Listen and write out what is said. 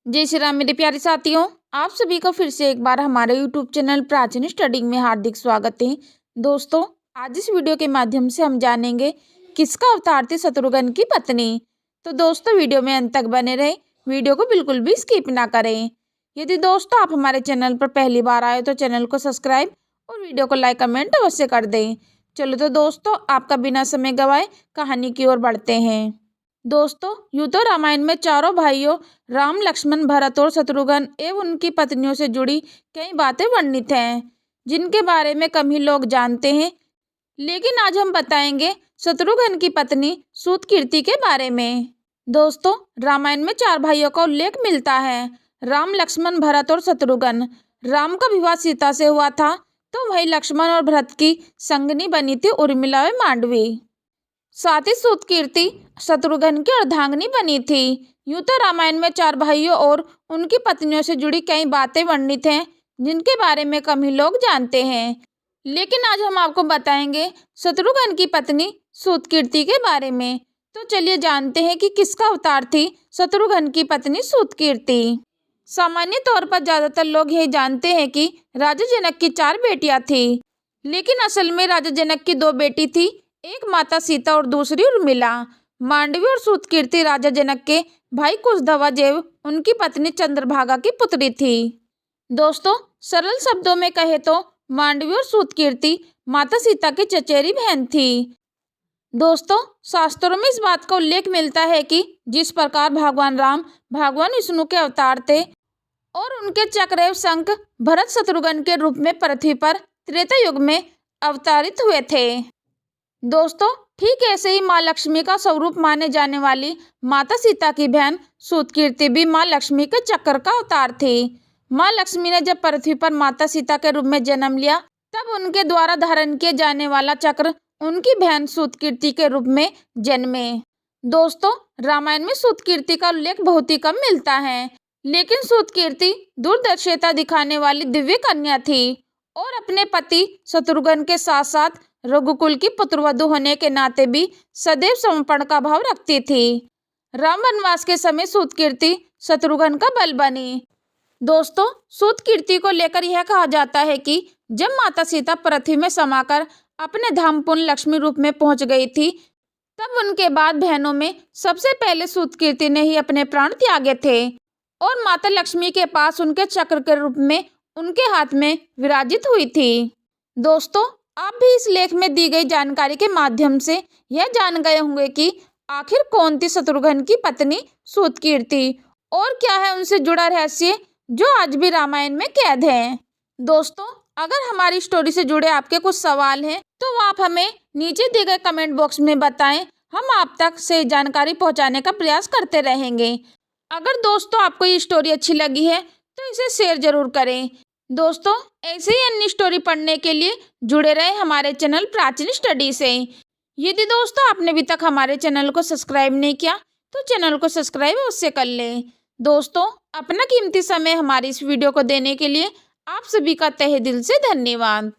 जय श्री राम मेरे प्यारे साथियों। आप सभी को फिर से एक बार हमारे यूट्यूब चैनल प्राचीन स्टडी में हार्दिक स्वागत है। दोस्तों, आज इस वीडियो के माध्यम से हम जानेंगे किसका अवतार थी शत्रुघ्न की पत्नी। तो दोस्तों, वीडियो में अंत तक बने रहे, वीडियो को बिल्कुल भी स्किप ना करें। यदि दोस्तों आप हमारे चैनल पर पहली बार आए तो चैनल को सब्सक्राइब और वीडियो को लाइक कमेंट अवश्य कर दें। चलो तो दोस्तों, आपका बिना समय गवाए कहानी की ओर बढ़ते हैं। दोस्तों, यूं तो रामायण में चारों भाइयों राम, लक्ष्मण, भरत और शत्रुघ्न एवं उनकी पत्नियों से जुड़ी कई बातें वर्णित हैं, जिनके बारे में कम ही लोग जानते हैं। लेकिन आज हम बताएंगे शत्रुघ्न की पत्नी सूतकीर्ति के बारे में। दोस्तों, रामायण में चार भाइयों का उल्लेख मिलता है, राम, लक्ष्मण, भरत और शत्रुघ्न। राम का विवाह सीता से हुआ था, तो वही लक्ष्मण और भरत की संगनी बनी थी उर्मिला व मांडवी। साथ ही सूतकीर्ति शत्रुघ्न की अर्धांगिनी बनी थी। यूं तो रामायण में चार भाइयों और उनकी पत्नियों से जुड़ी कई बातें वर्णित हैं, जिनके बारे में कम ही लोग जानते हैं। लेकिन आज हम आपको बताएंगे शत्रुघ्न की पत्नी सूतकीर्ति के बारे में। तो चलिए जानते हैं कि किसका अवतार थी शत्रुघ्न की पत्नी सूतकीर्ति। सामान्य तौर पर ज्यादातर लोग यही जानते हैं कि राजा जनक की चार बेटियां थी, लेकिन असल में राजा जनक की दो बेटी थी, एक माता सीता और दूसरी उर्मिला। मांडवी और सूतकीर्ति राजा जनक के भाई कुशध्वज एवं उनकी पत्नी चंद्रभागा की पुत्री थी। दोस्तों, सरल शब्दों में कहे तो मांडवी और सूतकीर्ति माता सीता की चचेरी बहन थी। दोस्तों, शास्त्रों में इस बात का उल्लेख मिलता है कि जिस प्रकार भगवान राम भगवान विष्णु के अवतार थे और उनके चक्र एवं शंख भरत शत्रुघ्न के रूप में पृथ्वी पर त्रेता युग में अवतरित हुए थे। दोस्तों, ठीक ऐसे ही माँ लक्ष्मी का स्वरूप माने जाने वाली माता सीता की बहन सूतकीर्ति भी माँ लक्ष्मी के चक्र का अवतार थी। माँ लक्ष्मी ने जब पृथ्वी पर माता सीता के रूप में जन्म लिया, तब उनके द्वारा धारण किए जाने वाला चक्र उनकी बहन सूतकीर्ति के रूप में जन्मे। दोस्तों, रामायण में सूतकीर्ति का उल्लेख बहुत ही कम मिलता है, लेकिन सूतकीर्ति दूरदर्शिता दिखाने वाली दिव्य कन्या थी और अपने पति शत्रुघ्न के साथ साथ रघुकुल की पुत्रवधू होने के नाते भी सदैव समर्पण का भाव रखती थी। राम वनवास के समय सूतकीर्ति शत्रुघ्न का बल बनी। दोस्तों, सूतकीर्ति को लेकर यह कहा जाता है कि जब माता सीता पृथ्वी में समाकर अपने धाम पुण्य लक्ष्मी रूप में पहुंच गई थी, तब उनके बाद बहनों में सबसे पहले सूतकीर्ति ने ही अपने प्राण त्यागे थे और माता लक्ष्मी के पास उनके चक्र के रूप में उनके हाथ में विराजित हुई थी। दोस्तों, आप भी इस लेख में दी गई जानकारी के माध्यम से यह जान गए होंगे कि आखिर कौन थी शत्रुघ्न की पत्नी सूतकीर्ति और क्या है उनसे जुड़ा रहस्य जो आज भी रामायण में कैद है। दोस्तों, अगर हमारी स्टोरी से जुड़े आपके कुछ सवाल हैं तो आप हमें नीचे दिए गए कमेंट बॉक्स में बताएं, हम आप तक सही जानकारी पहुंचाने का प्रयास करते रहेंगे। अगर दोस्तों आपको ये स्टोरी अच्छी लगी है तो इसे शेयर जरूर करें। दोस्तों, ऐसे ही अन्य स्टोरी पढ़ने के लिए जुड़े रहे हमारे चैनल प्राचीन स्टडी से। यदि दोस्तों आपने अभी तक हमारे चैनल को सब्सक्राइब नहीं किया तो चैनल को सब्सक्राइब अवश्य कर लें। दोस्तों, अपना कीमती समय हमारी इस वीडियो को देने के लिए आप सभी का तहे दिल से धन्यवाद।